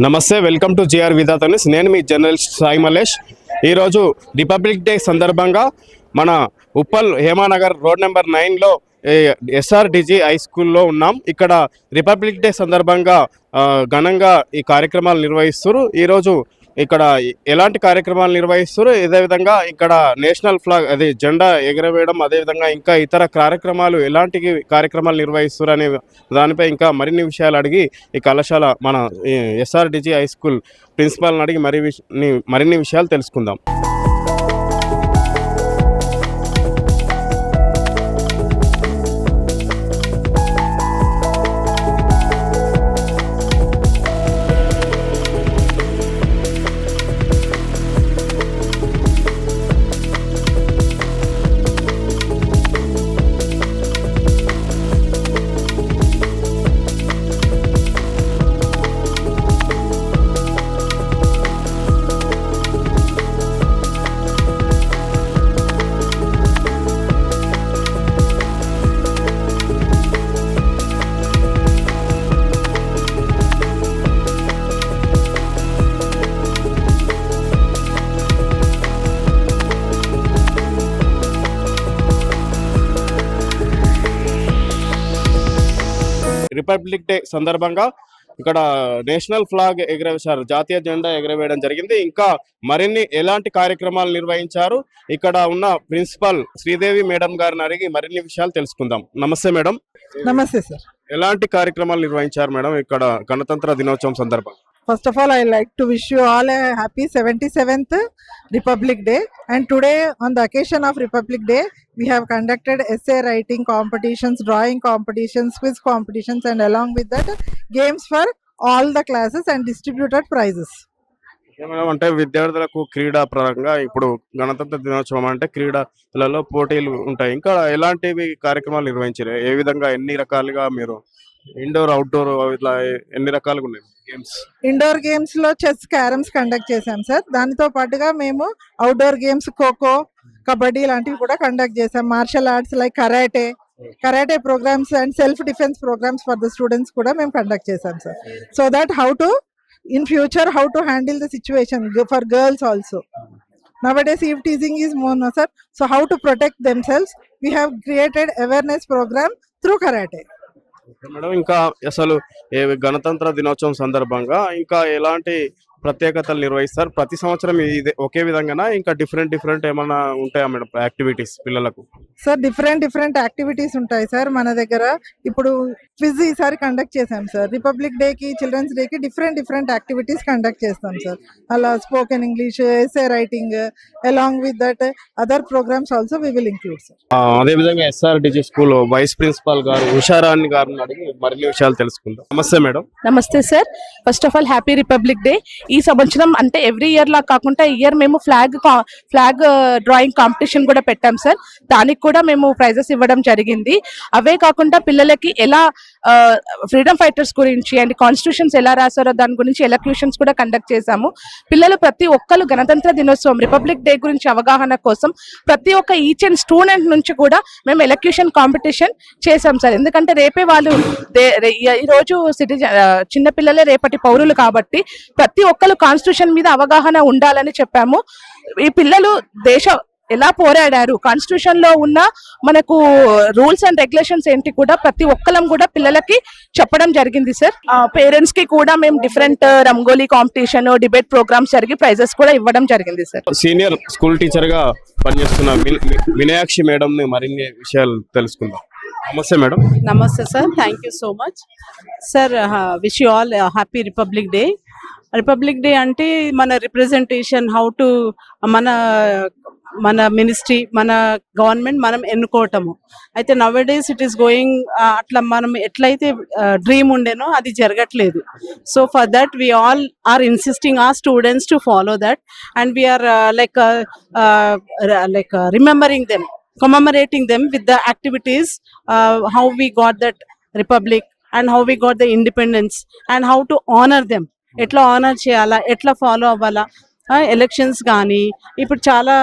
నమస్తే, welcome to GR Vidhata news. నేను మీ journalist Sai Mallesh. ఈరోజు రిపబ్లిక్ డే సందర్భంగా మన Uppal Hemanagar road number 9లో ఎస్ఆర్డిజి high స్కూల్లో ఉన్నాం. ఇక్కడ రిపబ్లిక్ డే సందర్భంగా ఘనంగా ఈ కార్యక్రమాలు నిర్వహిస్తారు. ఈరోజు ఇక్కడ ఎలాంటి కార్యక్రమాలు నిర్వహిస్తారు, అదేవిధంగా ఇక్కడ నేషనల్ ఫ్లాగ్ అది జెండా ఎగరవేయడం, అదేవిధంగా ఇంకా ఇతర కార్యక్రమాలు ఎలాంటి కార్యక్రమాలు నిర్వహిస్తారు అనే దానిపై ఇంకా మరిన్ని విషయాలు అడిగి ఈ కళాశాల మన ఎస్ఆర్డిజి హై స్కూల్ ప్రిన్సిపాల్ని అడిగి మరిన్ని విషయాలు తెలుసుకుందాం. రిపబ్లిక్ డే సందర్భంగా ఇక్కడ నేషనల్ ఫ్లాగ్ ఎగరవేశారు, జాతీయ జెండా ఎగరవేయడం జరిగింది. ఇంకా మరిన్ని ఎలాంటి కార్యక్రమాలు నిర్వహించారు, ఇక్కడ ఉన్న ప్రిన్సిపల్ శ్రీదేవి మేడం గారిని అడిగి మరిన్ని విషయాలు తెలుసుకుందాం. నమస్తే మేడం. నమస్తే సార్. ఎలాంటి కార్యక్రమాలు నిర్వహించారు మేడం ఇక్కడ గణతంత్ర దినోత్సవం సందర్భంగా? First of all, I like to wish you all a happy 77th Republic Day. And today, on the occasion of Republic Day, we have conducted essay writing competitions, drawing competitions, quiz competitions, and along with that, games for all the classes and distributed prizes. అంటే విద్యార్థులకు క్రీడా పరంగా ఇప్పుడు గణతంత్ర దినోత్సవం అంటే క్రీడలలో పోటీలు ఉంటాయి. ఇంకా ఎలాంటివి కార్యక్రమాలు నిర్వహించారు? ఏ విధంగా ఎన్ని రకాలుగా మీరు ఇండోర్ అవుట్డోర్ ఇట్లా ఎన్ని రకాలుగా ఉన్నాయి గేమ్స్? ఇండోర్ గేమ్స్ లో చెస్, క్యారమ్స్ కండక్ట్ చేశాం సార్. దానితో పాటుగా మేము అవుట్డోర్ గేమ్స్ ఖోఖో, కబడ్డీ లాంటివి కూడా కండక్ట్ చేశాం. Martial arts like karate programmes and self defence programmes for the students కూడా మేము కండక్ట్ చేశాం sir. So that in future how to handle the situation for girls also. Nowadays eve teasing is more, no sir. So how to protect themselves, we have created awareness program through karate. Madam, ఇంకా అసలు గణతంత్ర దినోత్సవం సందర్భంగా ఇంకా ఎలాంటి ప్రత్యేకతలు నిర్వహిస్తారు? ప్రతి సంవత్సరం ఇది ఒకే విధంగా ఇంకా డిఫరెంట్ ఏమైనా ఉంటాయా మేడం యాక్టివిటీస్ పిల్లలకు? సార్ డిఫరెంట్ యాక్టివిటీస్ ఉంటాయి సార్ మన దగ్గర. ఇప్పుడు క్విజ్ ఈసారి కండక్ట్ చేసాం సార్. రిపబ్లిక్ డే కి, చిల్డ్రన్స్ డే కి డిఫరెంట్ యాక్టివిటీస్ కండక్ట్ చేస్తాం సార్. అలా spoken English, essay writing, along with that other programmes also we will include sir. అదే విధంగా ఎస్ఆర్డిజి స్కూల్ వైస్ ప్రిన్సిపాల్ గారు ఉషారాణి గారిని అడిగి మరిన్ని విషయాలు తెలుసుకుందాం. నమస్తే మేడం. నమస్తే sir. First of all happy republic day. ఈ సంవత్సరం అంటే ఎవ్రీ ఇయర్ లా కాకుండా ఇయర్ మేము ఫ్లాగ్ డ్రాయింగ్ కాంపిటీషన్ కూడా పెట్టాం సార్. దానికి కూడా మేము ప్రైజెస్ ఇవ్వడం జరిగింది. అవే కాకుండా పిల్లలకి ఎలా ఫ్రీడమ్ ఫైటర్స్ గురించి అండ్ కాన్స్టిట్యూషన్స్ ఎలా రాశారో దాని గురించి ఎలక్యూషన్స్ కూడా కండక్ట్ చేశాము. పిల్లలు ప్రతి ఒక్కరు గణతంత్ర దినోత్సవం రిపబ్లిక్ డే గురించి అవగాహన కోసం ప్రతి ఒక్క ఈచ్ అండ్ స్టూడెంట్ నుంచి కూడా మేము ఎలక్యూషన్ కాంపిటీషన్ చేశాం సార్. ఎందుకంటే రేపే వాళ్ళు ఈ రోజు చిన్న పిల్లలే రేపటి పౌరులు కాబట్టి ప్రతి ఒక్కరు కాన్స్టిట్యూషన్ మీద అవగాహన ఉండాలని చెప్పాము. ఈ పిల్లలు ఎలా పోరాడారు, కాన్స్టిట్యూషన్ లో ఉన్న మనకు రూల్స్ అండ్ రెగ్యులేషన్స్ ఏంటి కూడా ప్రతి ఒక్కరం కూడా పిల్లలకి చెప్పడం జరిగింది సార్. పేరెంట్స్ కి కూడా మేము different rangoli competition, debate programmes జరిగి ప్రైజెస్ కూడా ఇవ్వడం జరిగింది సార్. సీనియర్ స్కూల్ టీచర్ గా పనిచేస్తున్న మీనాక్షి మేడం ని మరిన్ని విషయాలు తెలుసుకుందాం. నమస్తే మేడం. నమస్తే sir. Thank you so much sir. Wish you all happy republic day. Republic day అంటే మన రిప్రజెంటేషన్, హౌ టు మన మినిస్ట్రీ, మన గవర్నమెంట్ మనం ఎన్నుకోవటము. అయితే నవ్-ఏ-డేస్ ఇట్ ఈస్ గోయింగ్ అట్లా మనం ఎట్లయితే డ్రీమ్ ఉండేనో అది జరగట్లేదు. So for that we all are insisting our students to follow that, and we are remembering them, commemorating them with the activities, how we got that republic and how we got the independence and how to honor them. ఎట్లా honour చేయాలా, ఎట్లా follow అవ్వాలా. Elections కానీ ఇప్పుడు చాలా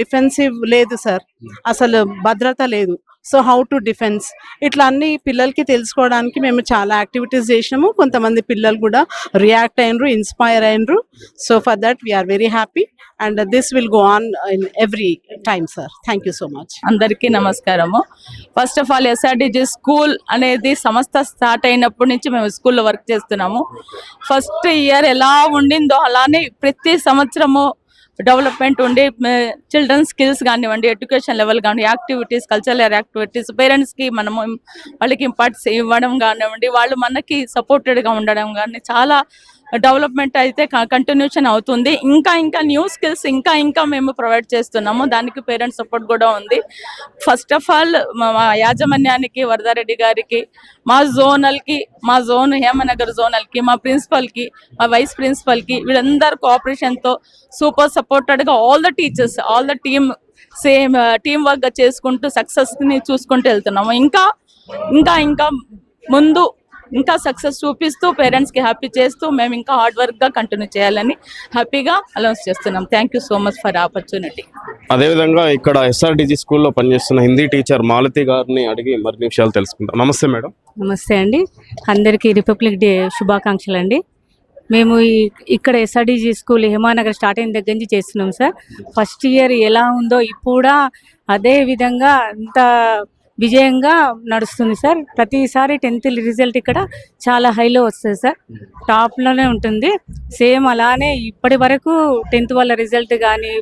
defensive లేదు sir, అసలు భద్రత లేదు. సో హౌ టు డిఫెన్స్, ఇట్లా అన్ని పిల్లలకి తెలుసుకోవడానికి మేము చాలా యాక్టివిటీస్ చేసినాము. కొంతమంది పిల్లలు కూడా రియాక్ట్ అయినరు, ఇన్స్పైర్ అయినరు. So for that we are very happy and this will go on in every time sir. Thank you so much. అందరికీ నమస్కారము. First of all SRDG school అనేది సంస్థ స్టార్ట్ అయినప్పటి నుంచి మేము స్కూల్లో వర్క్ చేస్తున్నాము. ఫస్ట్ ఇయర్ ఎలా ఉండిందో అలానే ప్రతి సంవత్సరము డెవలప్మెంట్ ఉండి చిల్డ్రన్ స్కిల్స్ కానివ్వండి, ఎడ్యుకేషన్ లెవెల్ కానీ, యాక్టివిటీస్, కల్చరల్ యాక్టివిటీస్, పేరెంట్స్కి మనము వాళ్ళకి ఇంపార్టెన్స్ ఇవ్వడం కానివ్వండి, వాళ్ళు మనకి సపోర్టెడ్గా ఉండడం కానీ చాలా డెవలప్మెంట్ అయితే కంటిన్యూషన్ అవుతుంది. ఇంకా న్యూ స్కిల్స్ ఇంకా మేము ప్రొవైడ్ చేస్తున్నాము. దానికి పేరెంట్స్ సపోర్ట్ కూడా ఉంది. ఫస్ట్ ఆఫ్ ఆల్ మా యాజమాన్యానికి, వరదారెడ్డి గారికి, మా జోన్ హేమనగర్ జోనల్కి, మా ప్రిన్సిపల్కి, మా వైస్ ప్రిన్సిపల్కి, వీళ్ళందరూ కోఆపరేషన్తో సూపర్ సపోర్టెడ్గా all the teachers, all the team same team వర్క్గా చేసుకుంటూ సక్సెస్ని చూసుకుంటూ వెళ్తున్నాము. ఇంకా ముందు ఇంకా సక్సెస్ చూపిస్తూ పేరెంట్స్కి హ్యాపీ చేస్తూ మేము ఇంకా హార్డ్ వర్క్గా కంటిన్యూ చేయాలని హ్యాపీగా అనౌన్స్ చేస్తున్నాం. Thank you so much for opportunity. అదేవిధంగా ఇక్కడ ఎస్ఆర్డిజి స్కూల్లో పనిచేస్తున్న హిందీ టీచర్ మాలతి గారిని అడిగి మరిన్ని విషయాలు తెలుసుకుందాం. నమస్తే మేడం. నమస్తే అండి, అందరికీ రిపబ్లిక్ డే శుభాకాంక్షలు అండి. మేము ఇక్కడ ఎస్ఆర్డిజి స్కూల్ హేమానగర్ స్టార్ట్ అయిన దగ్గర నుంచి చేస్తున్నాం సార్. ఫస్ట్ ఇయర్ ఎలా ఉందో ఇప్పుడు అదే విధంగా అంత విజయంగా నడుస్తుంది సార్. ప్రతిసారి 10th రిజల్ట్ ఇక్కడ చాలా హైలో వస్తుంది సార్, టాప్లోనే ఉంటుంది. సేమ్ అలానే ఇప్పటి వరకు 10th వాళ్ళ రిజల్ట్ కానీ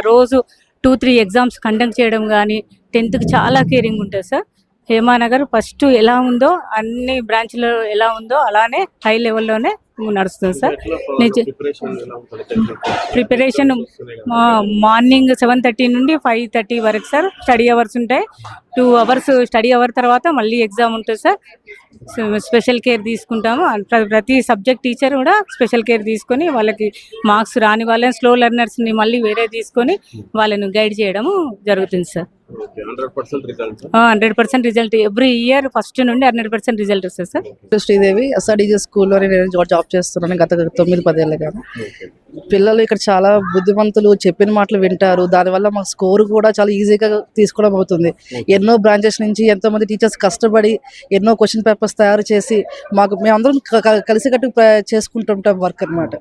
రోజు 2-3 ఎగ్జామ్స్ కండక్ట్ చేయడం కానీ 10th చాలా కేరింగ్ ఉంటుంది సార్. హేమానగర్ ఫస్ట్ ఎలా ఉందో అన్ని బ్రాంచ్లో ఎలా ఉందో అలానే హై లెవెల్లోనే నడుస్తుంది సార్. ప్రిపరేషన్ మార్నింగ్ 7:30 నుండి 5:30 వరకు సార్ స్టడీ అవర్స్ ఉంటాయి. 2 hours స్టడీ అవర్ తర్వాత మళ్ళీ ఎగ్జామ్ ఉంటుంది సార్. స్పెషల్ కేర్ తీసుకుంటాము. ప్రతి సబ్జెక్ట్ టీచర్ కూడా స్పెషల్ కేర్ తీసుకొని వాళ్ళకి మార్క్స్ రాని వాళ్ళని, స్లో లెర్నర్స్ని మళ్ళీ వేరే తీసుకొని వాళ్ళని గైడ్ చేయడము జరుగుతుంది sir. 100% result every year first నుండి 100% రిజల్ట్ వస్తుంది సార్. శ్రీదేవి ఎస్ఆర్డిజి స్కూల్లో నేను జాబ్ చేస్తున్నాను గత 9-10 ఏళ్ళుగా. పిల్లలు ఇక్కడ చాలా బుద్ధిమంతులు, చెప్పిన మాటలు వింటారు. దానివల్ల మాకు స్కోర్ కూడా చాలా ఈజీగా తీసుకోవడం అవుతుంది. ఎన్నో బ్రాంచెస్ నుంచి ఎంతో మంది టీచర్స్ కష్టపడి ఎన్నో క్వశ్చన్ పేపర్స్ తయారు చేసి మేమందరం కలిసికట్టు చేసుకుంటుంటాం వర్క్ అనమాట.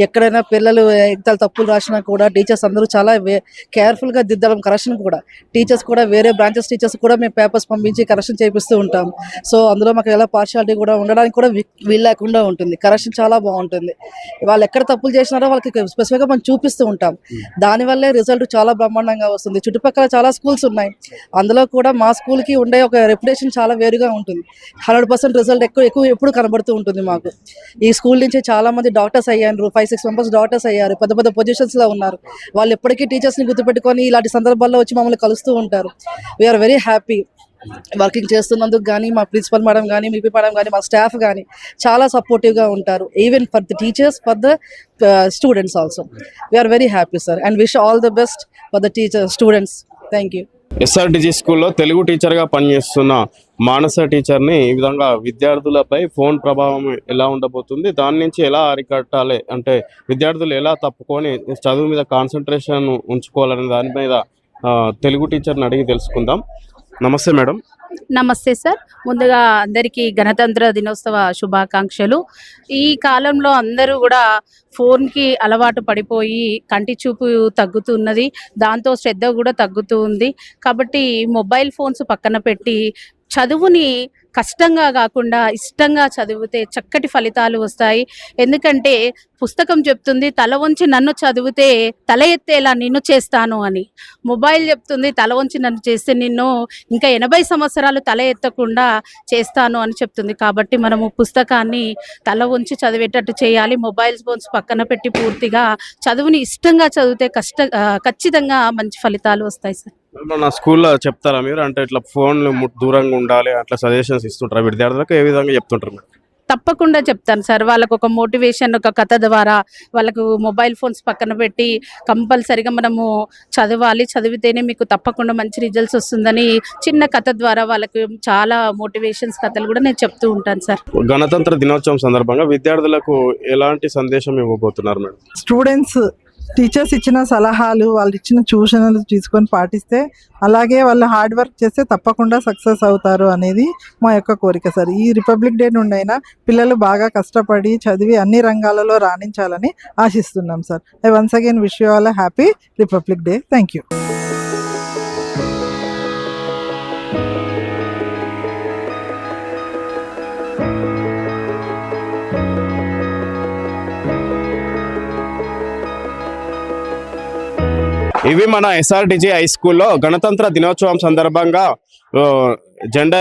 ఎక్కడైనా పిల్లలు ఎగ్జామ్ తప్పులు రాసినా కూడా టీచర్స్ అందరూ చాలా కేర్ఫుల్గా దిద్దడం, కరెక్షన్ కూడా టీచర్స్ కూడా వేరే బ్రాంచెస్ టీచర్స్ కూడా మేము పేపర్స్ పంపించి కరెక్షన్ చేపిస్తూ ఉంటాం. సో అందులో మాకు ఎలా పార్షియాలిటీ కూడా ఉండడానికి కూడా వీలు లేకుండా ఉంటుంది. కరెక్షన్ చాలా బాగుంటుంది. వాళ్ళు ఎక్కడ తప్పులు చేసినారో వాళ్ళకి స్పెసిఫిక్గా మనం చూపిస్తూ ఉంటాం. దానివల్లే రిజల్ట్ చాలా బ్రహ్మాండంగా వస్తుంది. చుట్టుపక్కల చాలా స్కూల్స్ ఉన్నాయి, అందులో కూడా మా స్కూల్కి ఉండే ఒక రెప్యుటేషన్ చాలా వేరుగా ఉంటుంది. 100% రిజల్ట్ ఎప్పుడు కనబడుతూ ఉంటుంది మాకు. ఈ స్కూల్ నుంచి చాలా మంది డాక్టర్స్ అయ్యారు, 5-6 మెంబర్స్ డాక్టర్స్ అయ్యారు, పెద్ద పొజిషన్స్లో ఉన్నారు. వాళ్ళు ఎప్పటికీ టీచర్స్ని గుర్తుపెట్టుకొని ఇలాంటి సందర్భాల్లో వచ్చి మమ్మల్ని కలుస్తూ ఉంటారు. వీఆర్ వెరీ హ్యాపీ వర్కింగ్ చేస్తున్నందుకు. కానీ మా ప్రిన్సిపల్ మేడం కానీ, మిపి మేడం కానీ, మా స్టాఫ్ కానీ చాలా సపోర్టివ్గా ఉంటారు. Even for the teachers, for the students also. We are very happy sir and wish all the best for the teachers, students. Thank you. SRDG స్కూల్లో తెలుగు టీచర్గా పనిచేస్తున్న మానస టీచర్ని ఈ విధంగా విద్యార్థులపై ఫోన్ ప్రభావం ఎలా ఉండబోతుంది, దాని నుంచి ఎలా అరికట్టాలి, అంటే విద్యార్థులు ఎలా తప్పుకొని చదువు మీద కాన్సన్ట్రేషన్ ఉంచుకోవాలనే దాని మీద తెలుగు టీచర్ని అడిగి తెలుసుకుందాం. నమస్తే మేడం. నమస్తే సార్. ముందుగా అందరికీ గణతంత్ర దినోత్సవ శుభాకాంక్షలు. ఈ కాలంలో అందరూ కూడా ఫోన్కి అలవాటు పడిపోయి కంటి చూపు తగ్గుతున్నది, దాంతో శ్రద్ధ కూడా తగ్గుతూ ఉంది. కాబట్టి మొబైల్ ఫోన్స్ పక్కన పెట్టి చదువుని కష్టంగా కాకుండా ఇష్టంగా చదివితే చక్కటి ఫలితాలు వస్తాయి. ఎందుకంటే పుస్తకం చెప్తుంది తల వంచి నన్ను చదివితే తల ఎత్తేలా నిన్ను చేస్తాను అని, మొబైల్ చెప్తుంది తల వంచి నన్ను చేస్తే నిన్ను ఇంకా 80 సంవత్సరాలు తల ఎత్తకుండా చేస్తాను అని చెప్తుంది. కాబట్టి మనము పుస్తకాన్ని తల వంచి చదివేటట్టు చేయాలి. మొబైల్ ఫోన్స్ పక్కన పెట్టి పూర్తిగా చదువుని ఇష్టంగా చదివితే ఖచ్చితంగా మంచి ఫలితాలు వస్తాయి సార్. నా స్కూల్లో చెప్తారా మీరు, అంటే ఇట్లా ఫోన్లు దూరంగా ఉండాలి అట్లా సజెషన్స్ ఇస్తుంటారా విద్యార్థులకు, ఏ విధంగా చెప్తుంటారు మీరు? తప్పకుండా చెప్తాను సార్. వాళ్ళకు ఒక మోటివేషన్, ఒక కథ ద్వారా వాళ్ళకు మొబైల్ ఫోన్స్ పక్కన పెట్టి కంపల్సరిగా మనము చదవాలి, చదివితేనే మీకు తప్పకుండా మంచి రిజల్ట్స్ వస్తుందని చిన్న కథ ద్వారా వాళ్ళకు చాలా మోటివేషన్స్ కథలు కూడా నేను చెప్తూ ఉంటాను సార్. గణతంత్ర దినోత్సవం సందర్భంగా విద్యార్థులకు ఎలాంటి సందేశం ఇవ్వబోతున్నారు మేడం? స్టూడెంట్స్ టీచర్స్ ఇచ్చిన సలహాలు, వాళ్ళు ఇచ్చిన సూచనలు తీసుకొని పాటిస్తే, అలాగే వాళ్ళు హార్డ్ వర్క్ చేస్తే తప్పకుండా సక్సెస్ అవుతారు అనేది మా యొక్క కోరిక సార్. ఈ రిపబ్లిక్ డే నుండి అయినా పిల్లలు బాగా కష్టపడి చదివి అన్ని రంగాలలో రాణించాలని ఆశిస్తున్నాం sir. I once again wish you all happy republic day. Thank you. ఇవి మన ఎస్ఆర్డిజి హై స్కూల్లో గణతంత్ర దినోత్సవం సందర్భంగా జెండా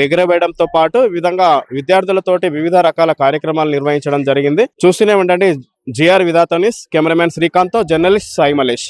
ఎగురవేయడంతో పాటు ఈ విధంగా విద్యార్థులతోటి వివిధ రకాల కార్యక్రమాలు నిర్వహించడం జరిగింది. చూస్తూనే ఉండండి GR Vidhata news. Cameraman Srikanth, journalist Sai Malesh.